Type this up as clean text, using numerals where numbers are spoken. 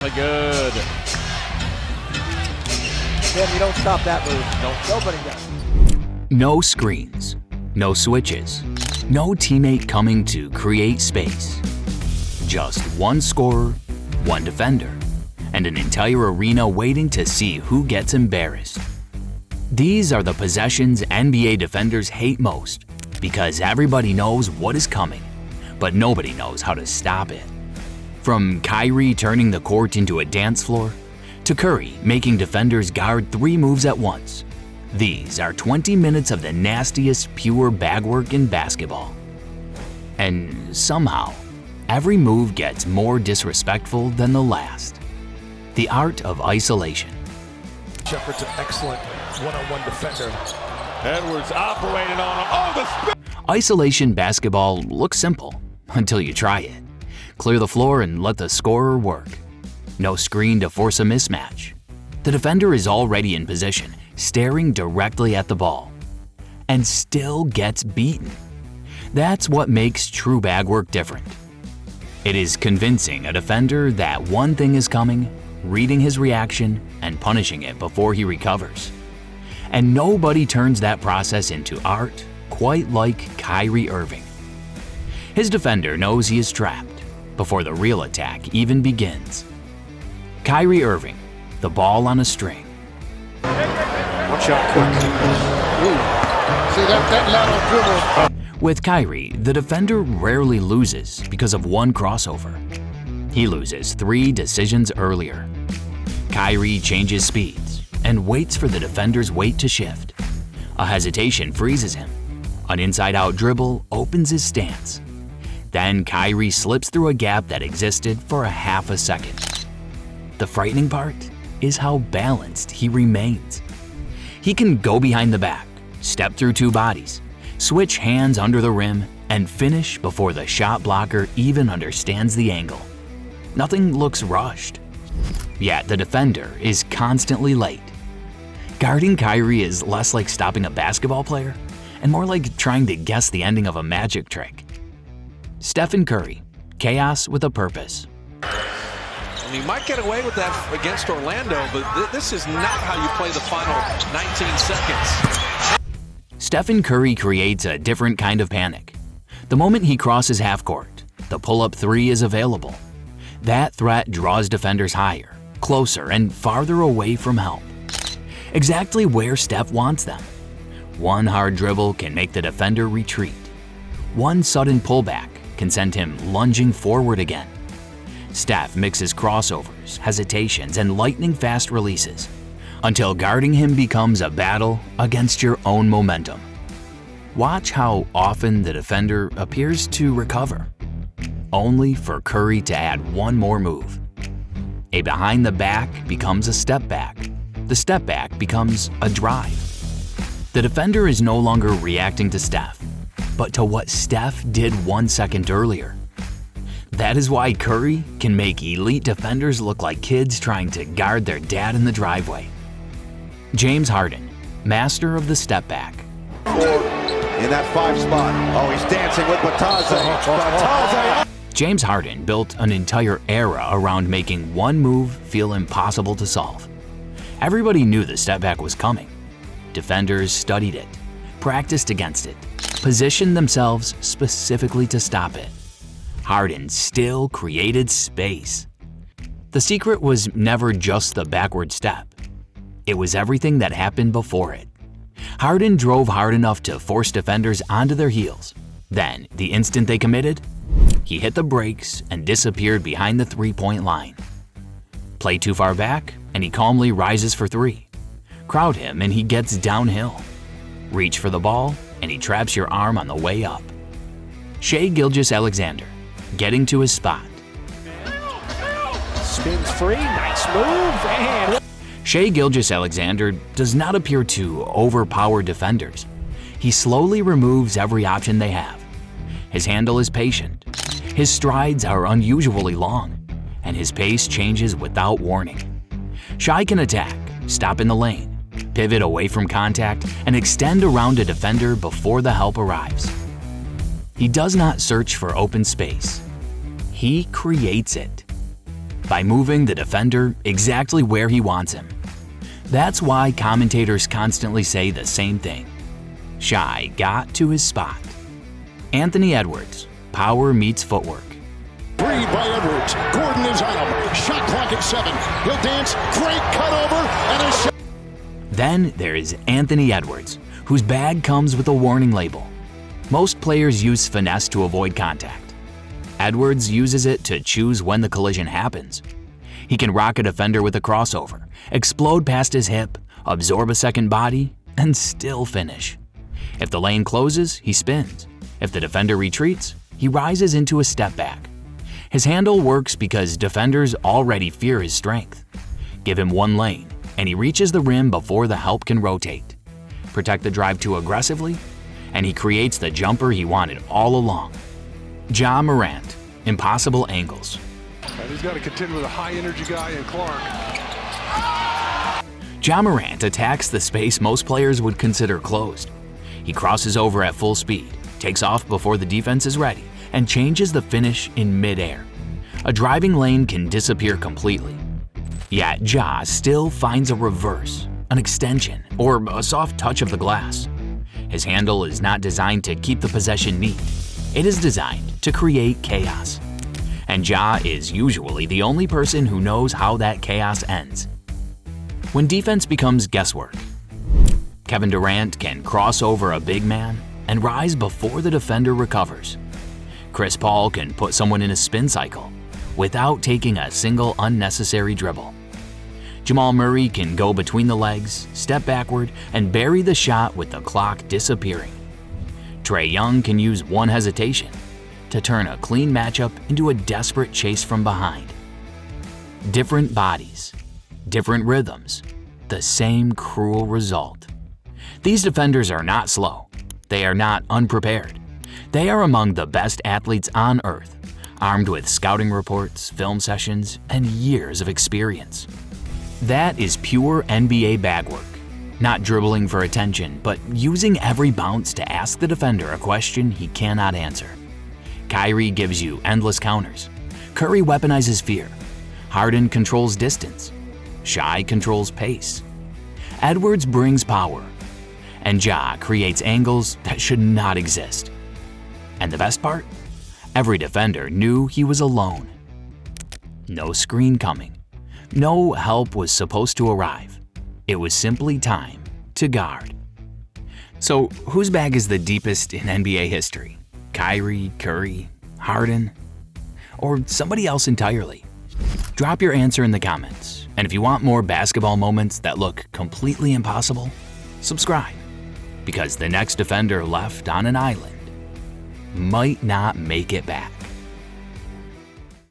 Good. Tim, you don't stop that move. Nobody does. No screens, no switches, no teammate coming to create space. Just one scorer, one defender, and an entire arena waiting to see who gets embarrassed. These are the possessions NBA defenders hate most because everybody knows what is coming, but nobody knows how to stop it. From Kyrie turning the court into a dance floor, to Curry making defenders guard 3 moves at once, these are 20 minutes of the nastiest pure bagwork in basketball. And somehow, every move gets more disrespectful than the last. The art of isolation. Shepard's an excellent one-on-one defender. Edwards operated on him. Oh, the spin! Isolation basketball looks simple until you try it. Clear the floor and let the scorer work. No screen to force a mismatch. The defender is already in position, staring directly at the ball, and still gets beaten. That's what makes true bagwork different. It is convincing a defender that one thing is coming, reading his reaction, and punishing it before he recovers. And nobody turns that process into art quite like Kyrie Irving. His defender knows he is trapped before the real attack even begins. Kyrie Irving, the ball on a string. One shot quick. Ooh. See that lateral dribble. With Kyrie, the defender rarely loses because of one crossover. He loses 3 decisions earlier. Kyrie changes speeds and waits for the defender's weight to shift. A hesitation freezes him. An inside-out dribble opens his stance. Then Kyrie slips through a gap that existed for a half a second. The frightening part is how balanced he remains. He can go behind the back, step through 2 bodies, switch hands under the rim, and finish before the shot blocker even understands the angle. Nothing looks rushed. Yet the defender is constantly late. Guarding Kyrie is less like stopping a basketball player and more like trying to guess the ending of a magic trick. Stephen Curry, chaos with a purpose. And he might get away with that against Orlando, but this is not how you play the final 19 seconds. Stephen Curry creates a different kind of panic. The moment he crosses half court, the pull-up 3 is available. That threat draws defenders higher, closer, and farther away from help. Exactly where Steph wants them. One hard dribble can make the defender retreat. One sudden pullback can send him lunging forward again. Steph mixes crossovers, hesitations, and lightning-fast releases until guarding him becomes a battle against your own momentum. Watch how often the defender appears to recover, only for Curry to add one more move. A behind the back becomes a step back. The step back becomes a drive. The defender is no longer reacting to Steph, but to what Steph did 1 second earlier. That is why Curry can make elite defenders look like kids trying to guard their dad in the driveway. James Harden, master of the step back. In that 5 spot. Oh, he's dancing with Batazzi. James Harden built an entire era around making one move feel impossible to solve. Everybody knew the step back was coming. Defenders studied it, practiced against it, positioned themselves specifically to stop it. Harden still created space. The secret was never just the backward step. It was everything that happened before it. Harden drove hard enough to force defenders onto their heels. Then, the instant they committed, he hit the brakes and disappeared behind the 3-point line. Play too far back, and he calmly rises for 3. Crowd him and he gets downhill. Reach for the ball, and he traps your arm on the way up. Shai Gilgeous-Alexander, getting to his spot. Spins free, nice move, and... Shai Gilgeous-Alexander does not appear to overpower defenders. He slowly removes every option they have. His handle is patient. His strides are unusually long, and his pace changes without warning. Shai can attack, stop in the lane, pivot away from contact, and extend around a defender before the help arrives. He does not search for open space. He creates it. by moving the defender exactly where he wants him. That's why commentators constantly say the same thing. Shai got to his spot. Anthony Edwards, power meets footwork. Three by Edwards. Gordon is on him. Shot clock at 7. He'll dance. Great cut over and a shot. Then there is Anthony Edwards, whose bag comes with a warning label. Most players use finesse to avoid contact. Edwards uses it to choose when the collision happens. He can rock a defender with a crossover, explode past his hip, absorb a second body, and still finish. If the lane closes, he spins. If the defender retreats, he rises into a step back. His handle works because defenders already fear his strength. Give him one lane, and he reaches the rim before the help can rotate. Protect the drive too aggressively, and he creates the jumper he wanted all along. Ja Morant, impossible angles. And he's got to contend with a high-energy guy in Clark. Ja Morant attacks the space most players would consider closed. He crosses over at full speed, takes off before the defense is ready, and changes the finish in midair. A driving lane can disappear completely. Yet Ja still finds a reverse, an extension, or a soft touch of the glass. His handle is not designed to keep the possession neat. It is designed to create chaos. And Ja is usually the only person who knows how that chaos ends. When defense becomes guesswork, Kevin Durant can cross over a big man and rise before the defender recovers. Chris Paul can put someone in a spin cycle without taking a single unnecessary dribble. Jamal Murray can go between the legs, step backward, and bury the shot with the clock disappearing. Trae Young can use one hesitation to turn a clean matchup into a desperate chase from behind. Different bodies, different rhythms, the same cruel result. These defenders are not slow. They are not unprepared. They are among the best athletes on earth, armed with scouting reports, film sessions, and years of experience. That is pure NBA bagwork. Not dribbling for attention, but using every bounce to ask the defender a question he cannot answer. Kyrie gives you endless counters. Curry weaponizes fear. Harden controls distance. Shai controls pace. Edwards brings power. And Ja creates angles that should not exist. And the best part? Every defender knew he was alone. No screen coming. No help was supposed to arrive. It was simply time to guard. So, whose bag is the deepest in NBA history? Kyrie, Curry, Harden, or somebody else entirely? Drop your answer in the comments, and if you want more basketball moments that look completely impossible, subscribe, because the next defender left on an island might not make it back.